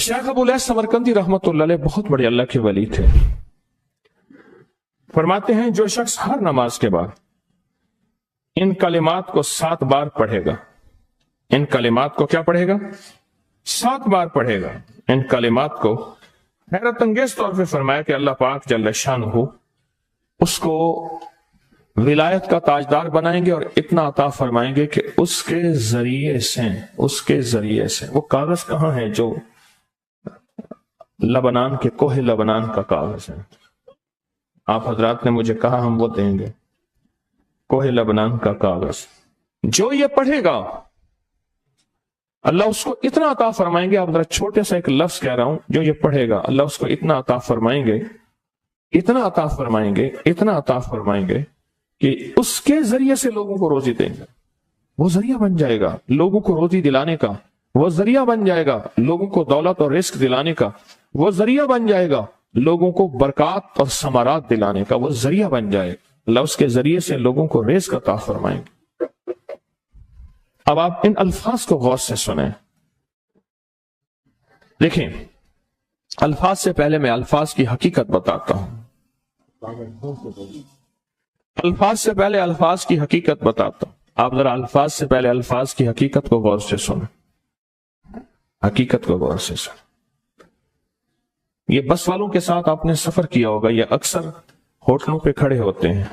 Sheikh Abu lace Samarqandi रहमतुल्लाह अलैह बहुत बड़े अल्लाह के वली थे। फरमाते हैं जो शख्स हर नमाज के बाद इन कलिमात को 7 बार पढ़ेगा, इन कलिमात को क्या पढ़ेगा? 7 बार पढ़ेगा। इन कलिमात को हैरत अंगेज तौर पे फरमाया कि अल्लाह पाक जल्ल शानहू उसको विलायत का ताजदार बनाएंगे और इतना अता फरमाएंगे कि उसके जरिए से वो कागज कहां है जो लबनान के कोहे लबनान का कागज है। आप हजरात ने मुझे कहा हम वो देंगे, कोहे लबनान का कागज। जो ये पढ़ेगा अल्लाह उसको इतना अता फरमाएंगे। आप जरा छोटे सा एक लफ्ज कह रहा हूं, जो ये पढ़ेगा अल्लाह उसको इतना अता फरमाएंगे, इतना अता फरमाएंगे, इतना अता फरमाएंगे कि उसके जरिए से लोगों को रोजी देंगे। वो जरिया बन जाएगा लोगों को रोजी दिलाने का, वो जरिया बन जाएगा लोगों को दौलत और रिस्क दिलाने का, वो जरिया बन जाएगा लोगों को बरकत और समारात दिलाने का, वो जरिया बन जाएगा। अल्लाह उसके जरिए से लोगों को रिस्क अता फरमाएंगे। अब आप इन अल्फाज को गौर से सुने। देखें, अल्फाज से पहले मैं अल्फाज की हकीकत बताता हूं। अल्फाज से पहले अल्फाज की हकीकत बताता हूं। आप जरा अल्फाज से पहले अल्फाज की हकीकत को गौर से सुने, हकीकत को गौर से सुने। ये बस वालों के साथ आपने सफर किया होगा, ये अक्सर होटलों पे खड़े होते हैं।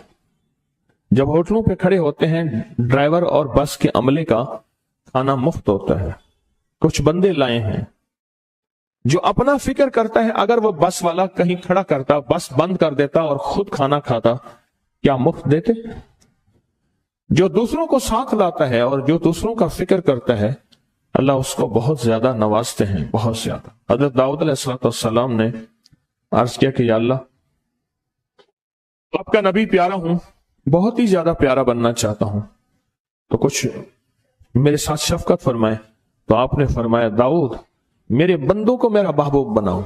जब होटलों पे खड़े होते हैं, ड्राइवर और बस के अमले का खाना मुफ्त होता है। कुछ बंदे लाए हैं जो अपना फिक्र करता है, अगर वो बस वाला कहीं खड़ा करता, बस बंद कर देता और खुद खाना खाता, क्या मुफ्त देते? जो दूसरों को साथ लाता है और जो दूसरों का फिक्र करता है, अल्लाह उसको बहुत ज्यादा नवाजते हैं, बहुत ज्यादा। हजरत दाऊद अलैहिस्सलाम ने अर्ज किया कि या अल्लाह, आपका नबी प्यारा हूं, बहुत ही ज्यादा प्यारा बनना चाहता हूं, तो कुछ मेरे साथ शफकत फरमाए। तो आपने फरमाया, दाऊद मेरे बंदों को मेरा महबूब बनाओ,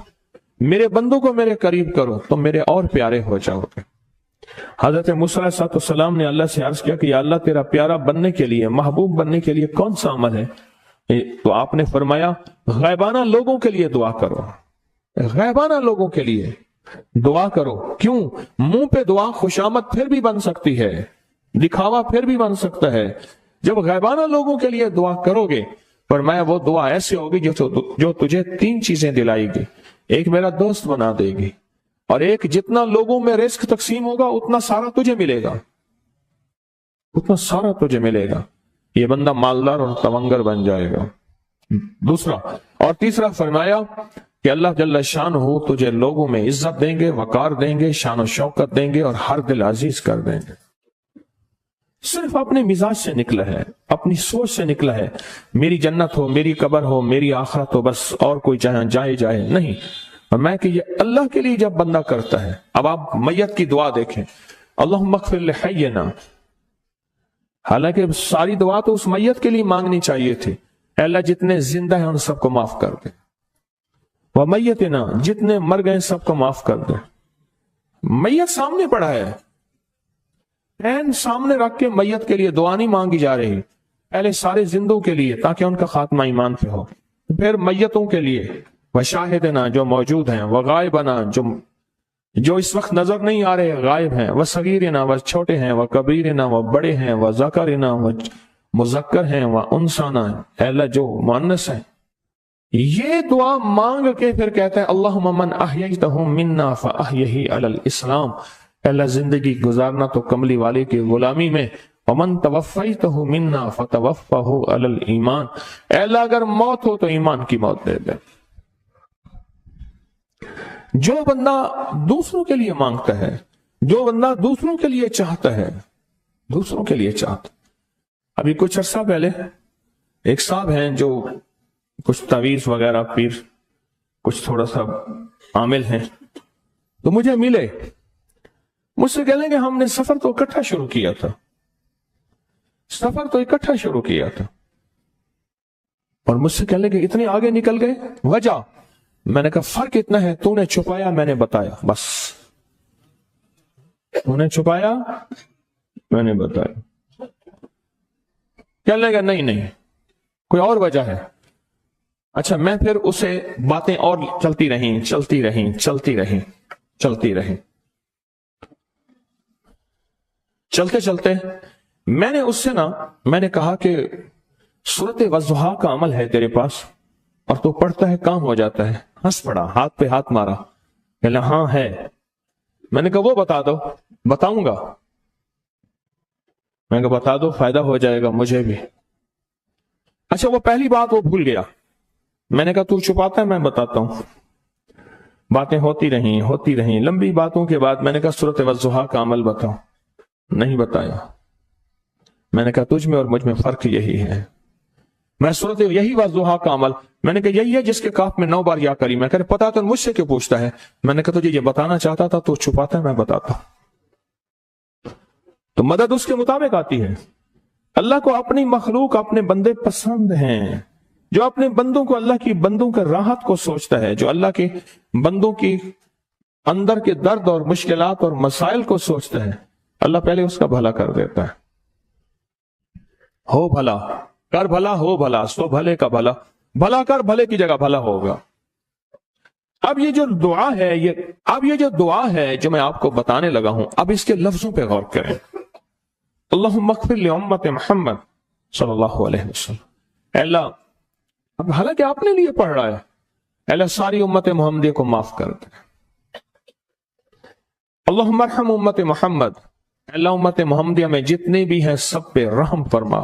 मेरे बंदों को मेरे करीब करो, तो मेरे और प्यारे हो जाओगे। हजरत मूसा अलैहिस्सलाम ने अल्लाह से अर्ज किया कि या अल्लाह, तेरा प्यारा बनने के लिए, महबूब बनने के लिए कौन सा अमल है? तो आपने फरमाया, गैबाना लोगों के लिए दुआ करो, गैबाना लोगों के लिए दुआ करो। क्यों? मुंह पे दुआ खुशामद फिर भी बन सकती है, दिखावा फिर भी बन सकता है। जब गैबाना लोगों के लिए दुआ करोगे, फरमाया वो दुआ ऐसे होगी जो तुझे 3 चीजें दिलाएगी। एक मेरा दोस्त बना देगी, और एक जितना लोगों में रिस्क तकसीम होगा उतना सारा तुझे मिलेगा, उतना सारा तुझे मिलेगा। ये बंदा मालदार और तवंगर बन जाएगा। दूसरा और तीसरा फरमाया कि अल्लाह जल्ल शानहू तुझे लोगों में इज्जत देंगे, वकार देंगे, शान और शौकत देंगे और हर दिल अजीज कर देंगे। सिर्फ अपने मिजाज से निकला है, अपनी सोच से निकला है, मेरी जन्नत हो, मेरी कब्र हो, मेरी आखिरत हो, बस और कोई चाहे जाए जाए नहीं। और मैं कि ये अल्लाह के लिए जब बंदा करता है। अब आप मैयत की दुआ देखें, अल्लाहुम्मा अग़फ़िर लिहय्यिना, हालांकि सारी दुआ तो उस मैयत के लिए मांगनी चाहिए थी। अल्लाह जितने जिंदा हैं उन सबको माफ कर दे, वह मैयतना, जितने मर गए सबको माफ कर दे। मैयत सामने पड़ा है, ऐन सामने रख के मैयत के लिए दुआ नहीं मांगी जा रही। पहले सारे जिंदों के लिए ताकि उनका खात्मा ईमान पे हो, फिर मैयतों के लिए, वह शाहिदना जो मौजूद हैं, वह गायबना जो इस वक्त नजर नहीं आ रहे, गायब हैं, वह सगीरना वह छोटे हैं, वह कबीरना वह बड़े हैं, वह ज़करना वह मुज़क्कर हैं, वह उनसाना अल्लाह जो मुअन्नस है। ये दुआ मांग के फिर कहते हैं, अल्लाहुम्मा मन अहयैतहु मिन्ना फअहयिही अलल इस्लाम, अल्लाह जिंदगी गुजारना तो कमली वाले की गुलामी में, वमन तवफ़्फ़ैतहु मिन्ना फतवफ़्फ़हु अलल ईमान, अल्लाह अगर मौत हो तो ईमान की मौत दे दे। जो बंदा दूसरों के लिए मांगता है, जो बंदा दूसरों के लिए चाहता है, दूसरों के लिए चाहता। अभी कुछ अर्सा पहले एक साहब हैं जो कुछ तावीज वगैरह पीर कुछ थोड़ा सा आमिल हैं, तो मुझे मिले, मुझसे कह लेंगे हमने सफर तो इकट्ठा शुरू किया था, सफर तो इकट्ठा शुरू किया था, और मुझसे कह लेंगे इतने आगे निकल गए, वजह? मैंने कहा फर्क इतना है, तूने छुपाया मैंने बताया, बस तूने छुपाया मैंने बताया। कहने लगा नहीं नहीं कोई और वजह है। अच्छा, मैं फिर उसे बातें और चलती रहीं। चलते चलते मैंने कहा कि सूरत वज़्ज़ुहा का अमल है तेरे पास और तो पढ़ता है, काम हो जाता है। हंस पड़ा, हाथ पे हाथ मारा, कहला हाँ है। मैंने कहा वो बता दो। बताऊंगा। मैंने कहा बता दो, फायदा हो जाएगा मुझे भी। अच्छा, वो पहली बात वो भूल गया। मैंने कहा तू छुपाता है, मैं बताता हूं। बातें होती रहीं। लंबी बातों के बाद मैंने कहा सूरत वज़्ज़ुहा का अमल बताओ। नहीं बताया। मैंने कहा तुझ में और मुझ में फर्क यही है। मैं सूरत यही वज़्ज़ुहा का अमल, मैंने कहा यही है जिसके काफ में 9 बार या करी। मैं कह पता तो मुझसे क्यों पूछता है? मैंने कहा तुझे ये बताना चाहता था, तो छुपाता है, मैं बताता। तो मदद उसके मुताबिक आती है। अल्लाह को अपनी मखलूक, अपने बंदे पसंद हैं। जो अपने बंदों को, अल्लाह की बंदों के राहत को सोचता है, जो अल्लाह के बंदों की अंदर के दर्द और मुश्किलात और मसाइल को सोचता है, अल्लाह पहले उसका भला कर देता है। हो भला, कर भला, हो भला, सो भले का भला। भला कर, भले की जगह भला होगा। अब ये जो दुआ है जो मैं आपको बताने लगा हूं, अब इसके लफ्जों पे गौर करें। अल्लाहुम्मा अग़फ़िर li उम्मत मुहम्मद सल्लल्लाहु अलैहि वसल्लम। अल्लाह, अब हालांकि आपने लिए पढ़ रहा है, अल्लाह सारी उम्मत मुहम्मदिया को माफ कर दे। अल्लाहुम्मा अरहम उम्मत मुहम्मद, अल्लाह उम्मत मुहम्मदिया में जितने भी हैं सब पे रहम फरमा,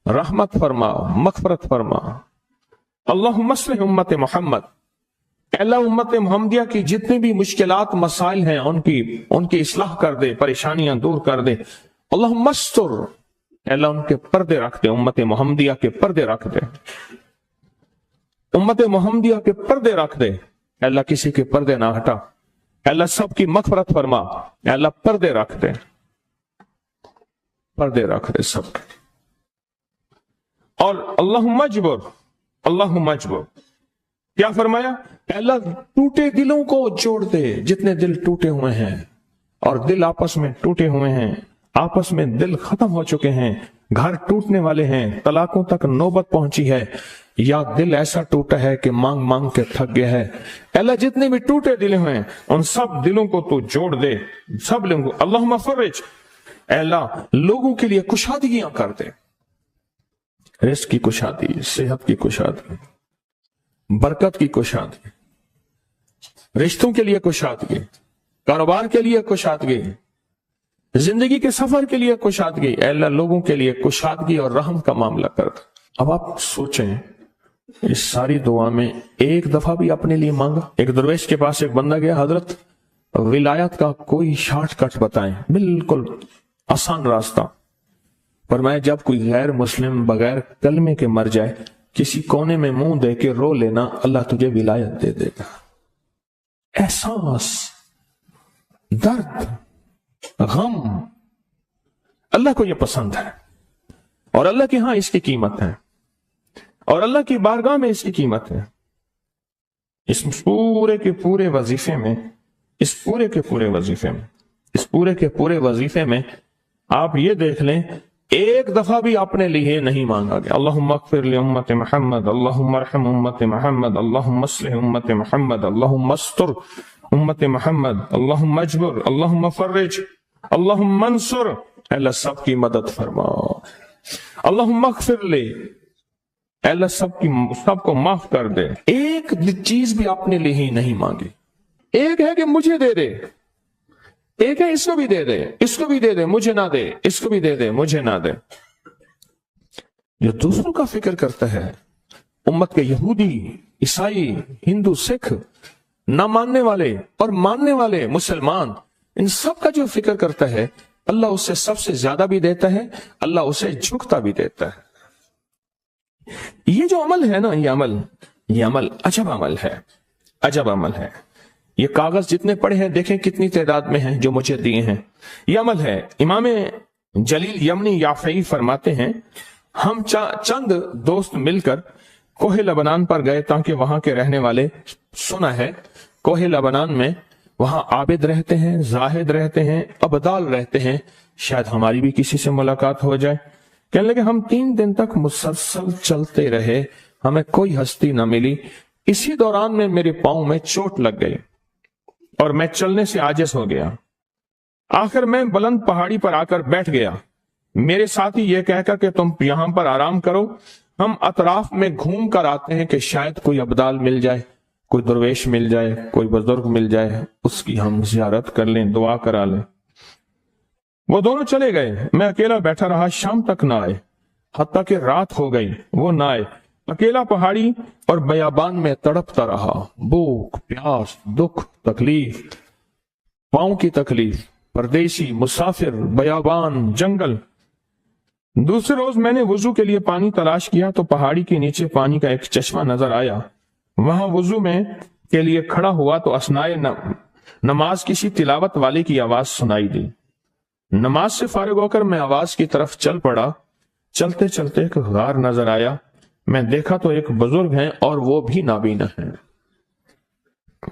रहमत फरमा, मग़फ़िरत फरमा। अल्लाहुम्मा अस्लिह उम्मत मुहम्मद, अल्लाह उम्मत मुहम्मदिया की जितनी भी मुश्किलात मसाइल हैं उनकी इस्लाह कर दे, परेशानियां दूर कर दे। अल्लाहुम्मा अस्तर, अल्लाह उनके पर्दे रख दे, उम्मत मुहम्मदिया के पर्दे रख दे, उम्मत मुहम्मदिया के पर्दे रख दे। अल्लाह किसी के पर्दे ना हटा। अल्लाह सबकी मग़फ़िरत फरमा। अल्लाह पर्दे रख दे, पर्दे रख दे सबके। और अल्लाहुम्मा अजबर, क्या फरमाया? अल्लाह टूटे दिलों को जोड़ दे। जितने दिल टूटे हुए हैं और दिल आपस में टूटे हुए हैं, आपस में दिल खत्म हो चुके हैं, घर टूटने वाले हैं, तलाकों तक नौबत पहुंची है, या दिल ऐसा टूटा है कि मांग मांग के थक गया है, अल्लाह जितने भी टूटे दिल हैं उन सब दिलों को तू जोड़ दे, सब लोगों को। अल्लाहुम्मा फर्रिज, अल्लाह लोगों के लिए कुशादगियां कर दे, रिज़्क़ की कुशादगी, सेहत की कुशादगी, बरकत की कुशादगी, रिश्तों के लिए कुशादगी, कारोबार के लिए कुशादगी, जिंदगी के सफर के लिए कुशादगी। अल्लाह लोगों के लिए कुशादगी और रहम का मामला कर दे। अब आप सोचें, इस सारी दुआ में एक दफा भी अपने लिए मांगा? एक दरवेश के पास एक बंदा गया, हजरत विलायत का कोई शॉर्टकट बताएं, बिल्कुल आसान रास्ता। फरमाया जब कोई गैर मुस्लिम बगैर कलमे के मर जाए, किसी कोने में मुंह दे के रो लेना, अल्लाह तुझे विलायत दे देगा। एहसास, दर्द, गम, अल्लाह को यह पसंद है और अल्लाह के यहां इसकी कीमत है और अल्लाह की बारगाह में इसकी कीमत है। इस पूरे के पूरे वजीफे में आप ये देख लें, एक दफा भी अपने लिए नहीं मांगा गया। अल्लाहुम्मा अग़फ़िर लि उम्मत मुहम्मद, अल्लाहुम्मा अरहम उम्मत मुहम्मद, अल्लाहुम्मा अस्लिह उम्मत मुहम्मद, अल्लाहुम्मा अस्तर उम्मत मुहम्मद, अल्लाहुम्मा अजबर, अल्लाहुम्मा फर्रिज, अल्लाहुम्मा अंसुर, अल्लाह सबकी मदद फरमा। अल्लाहुम्मा अग़फ़िर लि, अल्लाह सबको माफ कर दे। एक चीज भी अपने लिए ही नहीं मांगी। एक है कि मुझे दे दे, एक है इसको भी दे दे, इसको भी दे दे, मुझे ना दे, इसको भी दे दे, मुझे ना दे। जो दूसरों का फिक्र करता है, उम्मत के यहूदी, ईसाई, हिंदू, सिख, ना मानने वाले और मानने वाले मुसलमान, इन सब का जो फिक्र करता है, अल्लाह उसे सबसे ज्यादा भी देता है, अल्लाह उसे झुकता भी देता है। ये जो अमल है ना, ये अमल अजब अमल है। ये कागज जितने पड़े हैं देखें कितनी तादाद में हैं जो मुझे दिए हैं। ये अमल है। इमाम जलील यमनी याफ़ई फरमाते हैं, हम चंद दोस्त मिलकर कोहे लबनान पर गए ताकि वहां के रहने वाले, सुना है कोहे लबनान में वहां आबिद रहते हैं, जाहिद रहते हैं, अबदाल रहते हैं, शायद हमारी भी किसी से मुलाकात हो जाए। कहने लगे हम 3 दिन तक मुसलसल चलते रहे, हमें कोई हस्ती न मिली। इसी दौरान में मेरे पांव में चोट लग गई और मैं चलने से आजिज हो गया। आखिर मैं बुलंद पहाड़ी पर आकर बैठ गया। मेरे साथी यह कहकर कि तुम यहां पर आराम करो, हम अतराफ में घूम कर आते हैं कि शायद कोई अब्दाल मिल जाए, कोई दरवेश मिल जाए, कोई बुजुर्ग मिल जाए, उसकी हम जियारत कर लें, दुआ करा लें। वो दोनों चले गए, मैं अकेला बैठा रहा। शाम तक ना आए, हत्ता कि रात हो गई, वो ना आए। अकेला पहाड़ी और बयाबान में तड़पता रहा। भूख, प्यास, दुख, तकलीफ, पांव की तकलीफ, परदेशी, मुसाफिर, बयाबान, जंगल। दूसरे रोज मैंने वुजू के लिए पानी तलाश किया तो पहाड़ी के नीचे पानी का एक चश्मा नजर आया। वहां वुजू में के लिए खड़ा हुआ तो असनाए नमाज किसी तिलावत वाले की आवाज सुनाई दी। नमाज से फारिग होकर मैं आवाज की तरफ चल पड़ा। चलते चलते एक गार नजर आया। मैं देखा तो एक बुजुर्ग हैं और वो भी नाबीना हैं।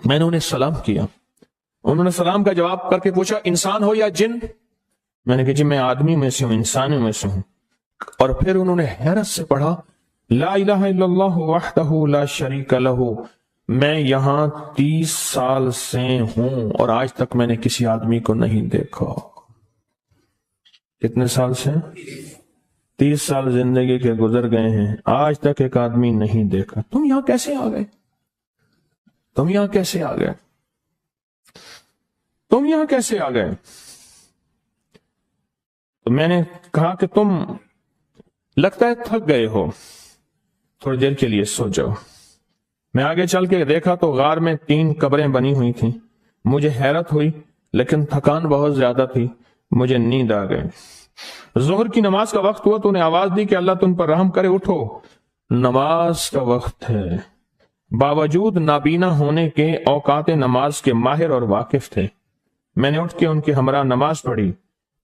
मैंने उन्हें सलाम किया। उन्होंने सलाम का जवाब करके पूछा, इंसान हो या जिन? मैंने कहा, जी मैं आदमी में से हूं, इंसानों में से हूं। और फिर उन्होंने हैरत से पढ़ा, ला इलाहा इल्लल्लाह वहदहू ला शरीक लहू। मैं यहां 30 साल से हूं और आज तक मैंने किसी आदमी को नहीं देखा। कितने साल से? 30 साल जिंदगी के गुजर गए हैं, आज तक एक आदमी नहीं देखा। तुम यहां कैसे आ गए? तुम यहां कैसे आ गए? तुम यहां कैसे आ गए? तो मैंने कहा कि तुम लगता है थक गए हो, थोड़ी देर के लिए सो जाओ। मैं आगे चल के देखा तो गार में 3 कब्रें बनी हुई थीं। मुझे हैरत हुई लेकिन थकान बहुत ज्यादा थी, मुझे नींद आ गई। जोहर की नमाज का वक्त हुआ तो उन्हें आवाज दी कि अल्लाह तुम पर रहम करे, उठो, नमाज का वक्त है। बावजूद नाबीना होने के औकात नमाज के माहिर और वाकिफ थे। मैंने उठ के उनके हमरा नमाज पढ़ी।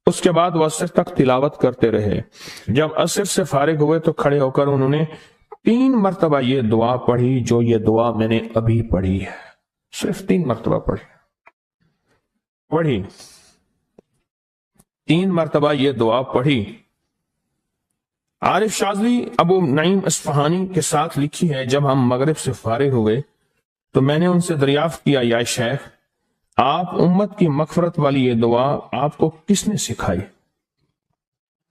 उसके बाद वो असर तक तिलावत करते रहे। जब असर से फारिग हुए तो खड़े होकर उन्होंने 3 मरतबा ये दुआ पढ़ी, जो ये दुआ मैंने अभी पढ़ी है। सिर्फ 3 मरतबा पढ़ी 3 मरतबा ये दुआ पढ़ी। आरिफ शाज़ली अबू नईम इस्फहानी के साथ लिखी है, जब हम मगरिब से फारिग हुए तो मैंने उनसे दरियाफ्त किया, या शेख, आप उम्मत की मगफरत वाली ये दुआ आपको किसने सिखाई?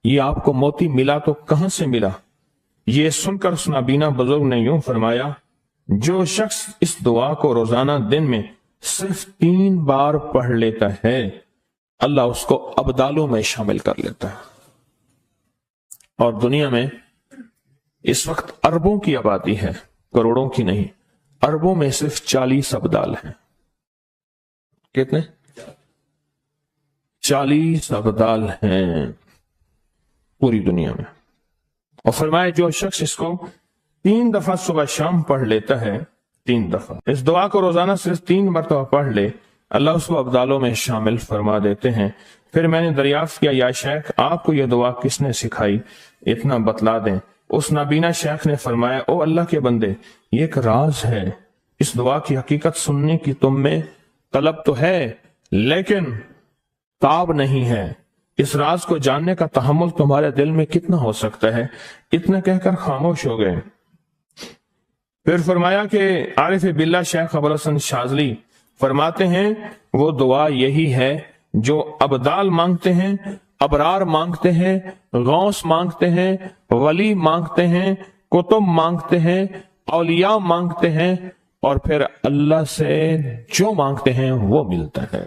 ये आपको मोती मिला तो कहां से मिला? ये सुनकर उस नाबीना बुजुर्ग ने यूं फरमाया, जो शख्स इस दुआ को रोजाना दिन में सिर्फ 3 बार पढ़ लेता है, अल्लाह उसको अब्दालों में शामिल कर लेता है। और दुनिया में इस वक्त अरबों की आबादी है, करोड़ों की नहीं। अरबों में सिर्फ 40 अब्दाल हैं। कितने? 40 अब्दाल हैं पूरी दुनिया में। और फरमाया, जो शख्स इसको 3 दफा सुबह शाम पढ़ लेता है, 3 दफा इस दुआ को रोजाना सिर्फ 3 मरतबा पढ़ ले, अल्लाह उसको अब्दालों में शामिल फरमा देते हैं। फिर मैंने दरियाफ्त किया, या शेख, आपको यह दुआ किसने सिखाई? इतना बतला दें। उस नाबीना शेख ने फरमाया, ओ अल्लाह के बंदे, ये एक राज है। इस दुआ की हकीकत सुनने की तुम में तलब तो है, लेकिन ताब नहीं है। इस राज को जानने का तहम्मुल तुम्हारे दिल में कितना हो सकता है? इतना कहकर खामोश हो गए। फिर फरमाया कि आरिफ बिल्ला शेख अबुल हसन शाज़ली फरमाते हैं, वो दुआ यही है जो अब्दाल मांगते हैं, अबरार मांगते हैं, गौस मांगते हैं, वली मांगते हैं, कुतुब मांगते हैं, औलिया मांगते हैं, और फिर अल्लाह से जो मांगते हैं वो मिलता है।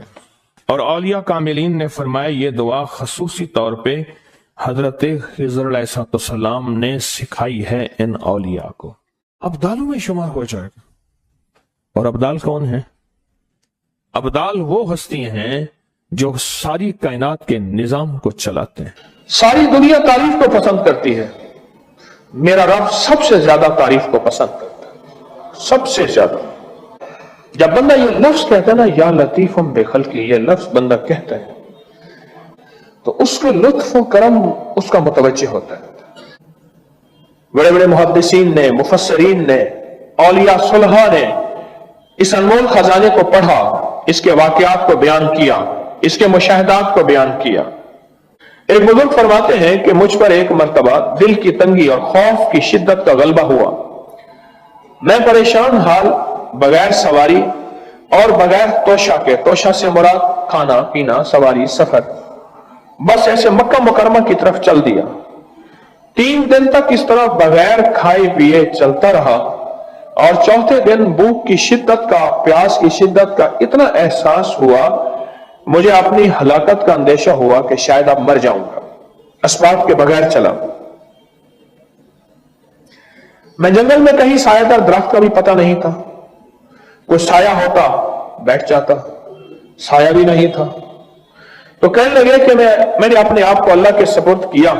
और औलिया कामिलीन ने फरमाया, ये दुआ खसूसी तौर पे हजरत खिज़र अलैहिस्सलाम ने सिखाई है इन औलिया को। अब्दालों में शुमार हो जाएगा। और अब्दाल कौन है? अब्दाल वो हस्तियां हैं जो सारी कायनात के निजाम को चलाते हैं। सारी दुनिया तारीफ को पसंद करती है, मेरा रब सबसे ज्यादा तारीफ को पसंद करता है, सबसे ज्यादा। जब बंदा ये लफ्ज कहता है ना, या लतीफुम बेखल्की, ये लफ्ज बंदा कहता है तो उसके लुत्फ और करम उसका मुतवज्जे होता है। बड़े बड़े मुहद्दिसीन ने, मुफस्सरीन ने, औलिया सुलहा ने इस अनमोल खजाने को पढ़ा, इसके वाकयात को बयान किया, इसके मुशाहिदात को बयान किया। एक बुजुर्ग फरमाते हैं कि मुझ पर एक मर्तबा दिल की तंगी और खौफ की शिद्दत का गलबा हुआ। میں پریشان حال بغیر سواری اور بغیر توشہ کے، توشہ سے مراد کھانا پینا، سواری، سفر، بس ایسے مکہ مکرمہ کی طرف چل دیا۔ 3 دن تک اس طرح بغیر کھائے پیے چلتا رہا، اور چوتھے دن بھوک کی شدت کا، پیاس کی شدت کا اتنا احساس ہوا، مجھے اپنی ہلاکت کا اندیشہ ہوا کہ شاید اب مر جاؤں گا۔ اسباب کے بغیر چلا۔ میں جنگل میں کہیں سایہ دار درخت کا بھی پتہ نہیں تھا، کوئی سایہ ہوتا بیٹھ جاتا، سایہ بھی نہیں تھا۔ تو کہنے لگے کہ میں نے اپنے آپ کو اللہ کے سپرد کیا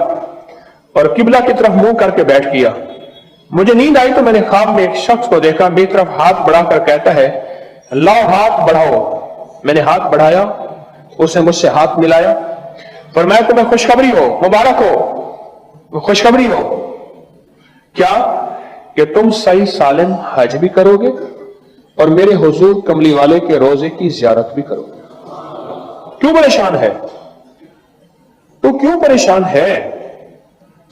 اور قبلہ کی طرف منہ کر کے بیٹھ کیا۔ مجھے نیند آئی تو میں نے خواب میں ایک شخص کو دیکھا، میری طرف ہاتھ بڑھا کر کہتا ہے لاؤ ہاتھ بڑھاؤ۔ میں نے ہاتھ بڑھایا، اس نے مجھ سے ہاتھ ملایا، فرمایا تمہیں خوشخبری ہو، مبارک ہو، خوشخبری ہو کیا کہ تم صحیح سالم حج بھی کرو گے اور میرے حضور کملی والے کے روزے کی زیارت بھی کرو گے۔ کیوں پریشان ہے؟ تو کیوں پریشان ہے؟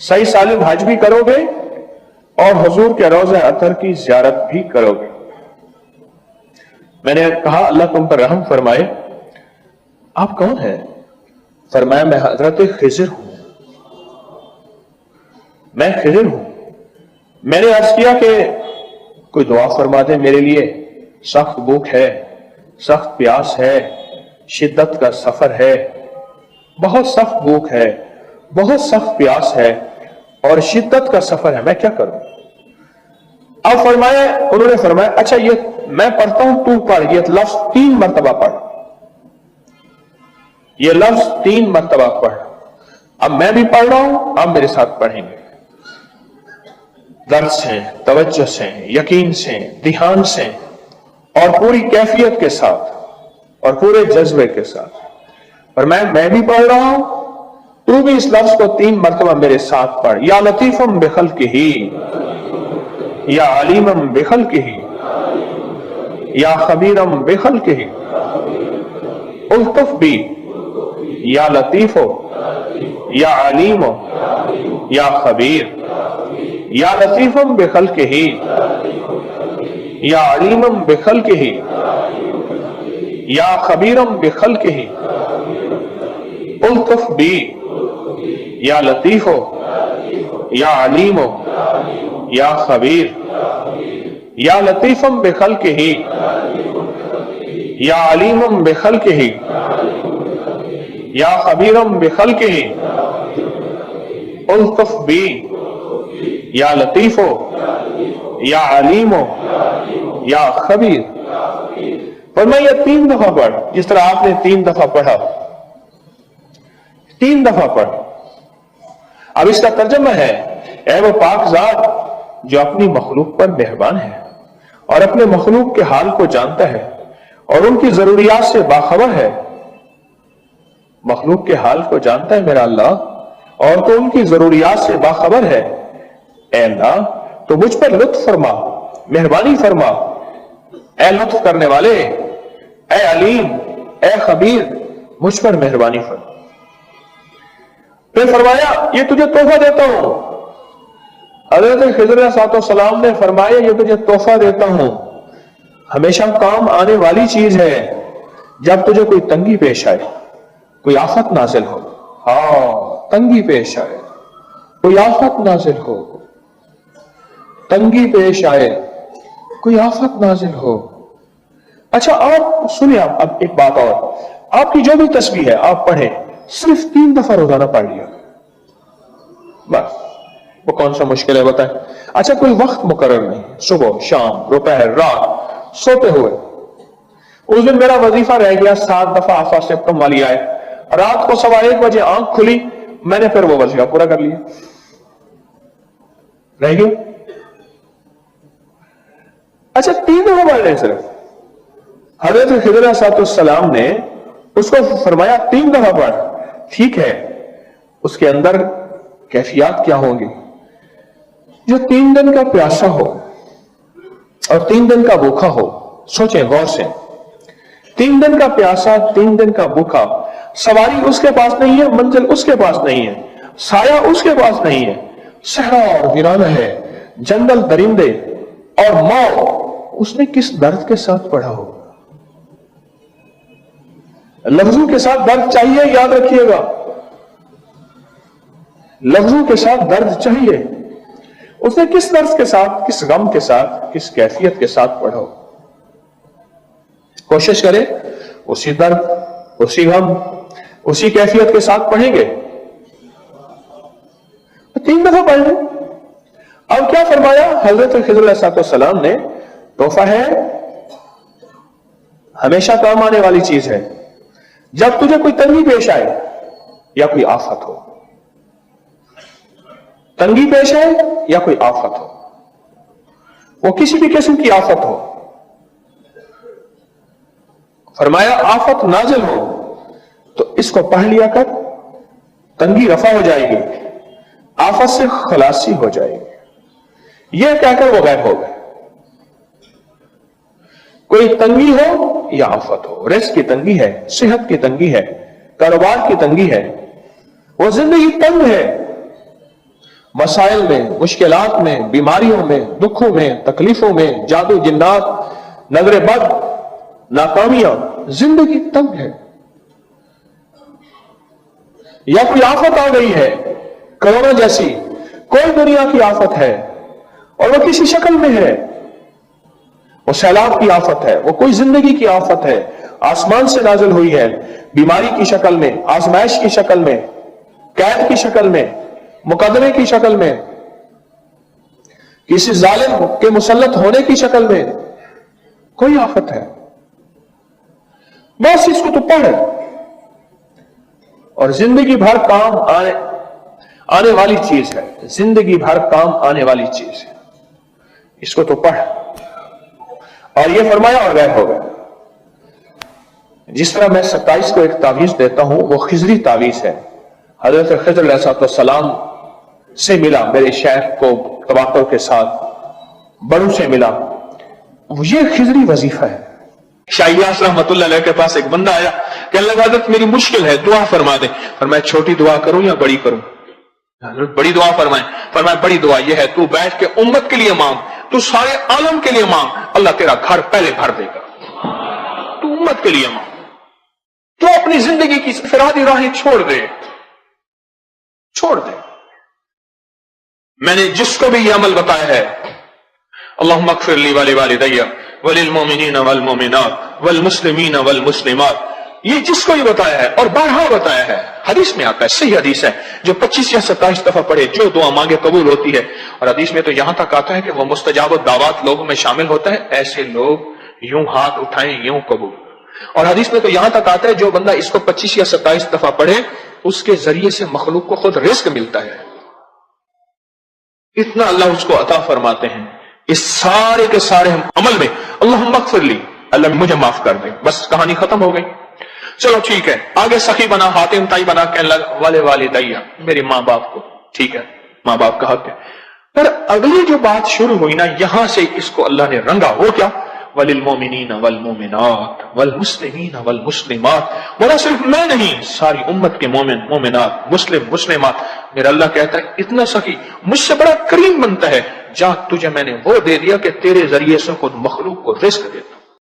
صحیح سالم حج بھی کرو گے اور حضور کے روزہ اطہر کی زیارت بھی کرو گے۔ میں نے کہا اللہ تم پر رحم فرمائے، آپ کون ہیں؟ فرمایا میں حضرت خضر ہوں، میں خضر ہوں۔ میں نے عرض کیا کہ کوئی دعا فرما دے میرے لیے، سخت بھوک ہے، سخت پیاس ہے، شدت کا سفر ہے، بہت سخت بھوک ہے، بہت سخت پیاس ہے اور شدت کا سفر ہے، میں کیا کروں؟ اب انہوں نے فرمایا اچھا یہ میں پڑھتا ہوں تو پڑھ، یہ لفظ 3 مرتبہ پڑھ، یہ لفظ 3 مرتبہ پڑھ۔ اب میں بھی پڑھ رہا ہوں، آپ میرے ساتھ پڑھیں گے، درد سے، توجہ سے، یقین سے، دھیان سے اور پوری کیفیت کے ساتھ اور پورے جذبے کے ساتھ۔ اور میں بھی پڑھ رہا ہوں، تو بھی اس لفظ کو 3 مرتبہ میرے ساتھ پڑھ۔ یا لطیفم بخلقہ، یا علیمم بخلقہ، یا خبیرم بخلقہ، الطف بی، یا لطیف، یا علیم، یا خبیر، یا لطیفم بخلقہ، یا علیمم بخلقہ، یا خبیرم بخلقہ، الطف بی، یا لطیف، یا علیم، یا خبیر، یا لطیفم بخلقہ، یا علیمم بخلقہ، یا خبیرم بخلقہ، الطف بی، یا لطیف، یا علیم، یا خبیر۔ فرمایا یہ 3 دفعہ پڑھ، جس طرح آپ نے 3 دفعہ پڑھا، 3 دفعہ پڑھ۔ اب اس کا ترجمہ ہے اے وہ پاک ذات جو اپنی مخلوق پر مہربان ہے اور اپنے مخلوق کے حال کو جانتا ہے اور ان کی ضروریات سے باخبر ہے، مخلوق کے حال کو جانتا ہے میرا اللہ اور تو ان کی ضروریات سے باخبر ہے، اے اللہ تو مجھ پر لطف فرما، مہربانی فرما، اے لطف کرنے والے، اے علیم، اے خبیر، مجھ پر مہربانی فرما۔ پھر فرمایا یہ تجھے تحفہ دیتا ہوں۔ حضرت خضر علیہ السلام نے فرمایا یہ تجھے تحفہ دیتا ہوں، ہمیشہ کام آنے والی چیز ہے جب تجھے کوئی تنگی پیش آئے، کوئی آفت نازل ہو۔ ہاں، تنگی پیش آئے، کوئی آفت نازل ہو، تنگی پیش آئے، کوئی آفت نازل ہو۔ اچھا آپ سنیں، اب ایک بات اور، آپ کی جو بھی تسبیح ہے آپ پڑھیں، صرف 3 دفعہ روزانہ پڑھ لیا بس، وہ کون سا مشکل ہے بتائیں؟ اچھا کوئی وقت مقرر نہیں، صبح، شام، دوپہر، رات، سوتے ہوئے۔ اس دن میرا وظیفہ رہ گیا 7 دفعہ آفا سپتم والی آئے، رات کو 1:15 بجے آنکھ کھلی، میں نے پھر وہ وظیفہ پورا کر لیا، رہ گیا۔ اچھا 3 دفعہ پڑھ لیں صرف۔ حضرت خضر علیہ السلام نے اس کو فرمایا 3 دفعہ پڑھ، ٹھیک ہے، اس کے اندر کیفیات کیا ہوں گی؟ جو 3 دن کا پیاسا ہو اور 3 دن کا بھوکا ہو، سوچیں غور سے، 3 دن کا پیاسا، 3 دن کا بھوکا، سواری اس کے پاس نہیں ہے، منزل اس کے پاس نہیں ہے، سایہ اس کے پاس نہیں ہے، صحرا اور ویرانہ ہے، جنگل درندے اور موت اس نے کس درد کے ساتھ پڑھا ہوگا. لفظوں کے ساتھ درد چاہیے, یاد رکھیے گا, لفظوں کے ساتھ درد چاہیے. اس نے کس درد کے ساتھ, کس غم کے ساتھ, کس کیفیت کے ساتھ پڑھا ہوگا. کوشش کرے اسی درد, اسی غم, اسی کیفیت کے ساتھ پڑھیں گے. 3 دفعہ پڑھ لیں. اب کیا فرمایا حضرت خضر علیہ السلام نے, تحفہ ہے, ہمیشہ کام آنے والی چیز ہے. جب تجھے کوئی تنگی پیش آئے یا کوئی آفت ہو, تنگی پیش آئے یا کوئی آفت ہو, وہ کسی بھی قسم کی آفت ہو, فرمایا آفت نازل ہو تو اس کو پڑھ لیا کر, تنگی رفع ہو جائے گی, آفت سے خلاصی ہو جائے گی. یہ کہہ کر وہ غائب ہو گئے. کوئی تنگی ہو یا آفت ہو, رزق کی تنگی ہے, صحت کی تنگی ہے, کاروبار کی تنگی ہے, وہ زندگی تنگ ہے, مسائل میں, مشکلات میں, بیماریوں میں, دکھوں میں, تکلیفوں میں, جادو جنات, نظر بد, ناکامیاں, زندگی تنگ ہے. یا کوئی آفت آ گئی ہے, کرونا جیسی کوئی دنیا کی آفت ہے اور وہ کسی شکل میں ہے, وہ سیلاب کی آفت ہے, وہ کوئی زندگی کی آفت ہے, آسمان سے نازل ہوئی ہے, بیماری کی شکل میں, آزمائش کی شکل میں, قید کی شکل میں, مقدمے کی شکل میں, کسی ظالم کے مسلط ہونے کی شکل میں, کوئی آفت ہے, بس اس کو تو پڑھ, اور زندگی بھر کام آنے والی چیز ہے, زندگی بھر کام آنے والی چیز ہے, اس کو تو پڑھ. اور یہ فرمایا اور غائب ہو گیا. جس طرح میں 27 کو ایک تعویذ دیتا ہوں, وہ خضری تعویذ ہے. حضرت خضر علیہ السلام سے ملا, میرے شیخ کو تواتر کے ساتھ بڑوں سے ملا, یہ خضری وظیفہ ہے. شاہ الیاس رحمت اللہ علیہ کے پاس ایک بندہ آیا کہ اللہ حضرت میری مشکل ہے, دعا فرما دے. فرمایا چھوٹی دعا کروں یا بڑی کروں؟ حضرت بڑی دعا فرمائیں. فرمایا بڑی دعا یہ ہے, تو بیٹھ کے امت کے لیے مانگ, تو سارے عالم کے لیے مانگ, اللہ تیرا گھر پہلے بھر دے گا. تو امت کے لیے مانگ, تو اپنی زندگی کی فرادی راہیں چھوڑ دے, چھوڑ دے. میں نے جس کو بھی یہ عمل بتایا ہے, اللہم اغفر لی ولوالدی وللمؤمنین والمؤمنات والمسلمین والمسلمات, یہ جس کو یہ بتایا ہے اور بارہا بتایا ہے, حدیث میں آتا ہے, صحیح حدیث ہے, جو 25 یا 27 دفعہ پڑھے جو دعا مانگے قبول ہوتی ہے. اور حدیث میں تو یہاں تک آتا ہے کہ وہ مستجاب الدعوات لوگوں میں شامل ہوتا ہے, ایسے لوگ یوں ہاتھ اٹھائیں یوں قبول. اور حدیث میں تو یہاں تک آتا ہے جو بندہ اس کو 25 یا 27 دفعہ پڑھے اس کے ذریعے سے مخلوق کو خود رزق ملتا ہے. اتنا اللہ اس کو عطا فرماتے ہیں. اس سارے کے سارے عمل میں اللہم اغفر لی, اللہ مجھے معاف کر دے, بس کہانی ختم ہو گئی. چلو ٹھیک ہے, آگے سخی بنا, حاتم تائی بنا, کہنے لگا والے والدیا, میرے ماں باپ کو, ٹھیک ہے ماں باپ کا حق ہے. پر اگلی جو بات شروع ہوئی نا, یہاں سے اس کو اللہ نے رنگا. وہ کیا؟ وللمؤمنین والمؤمنات والمسلمین والمسلمات. بولا صرف میں نہیں, ساری امت کے مومن مومنات, مسلم مسلمات. میرا اللہ کہتا ہے اتنا سخی, مجھ سے بڑا کریم بنتا ہے, جا تجھے میں نے وہ دے دیا کہ تیرے ذریعے سے خود مخلوق کو رزق دیتا.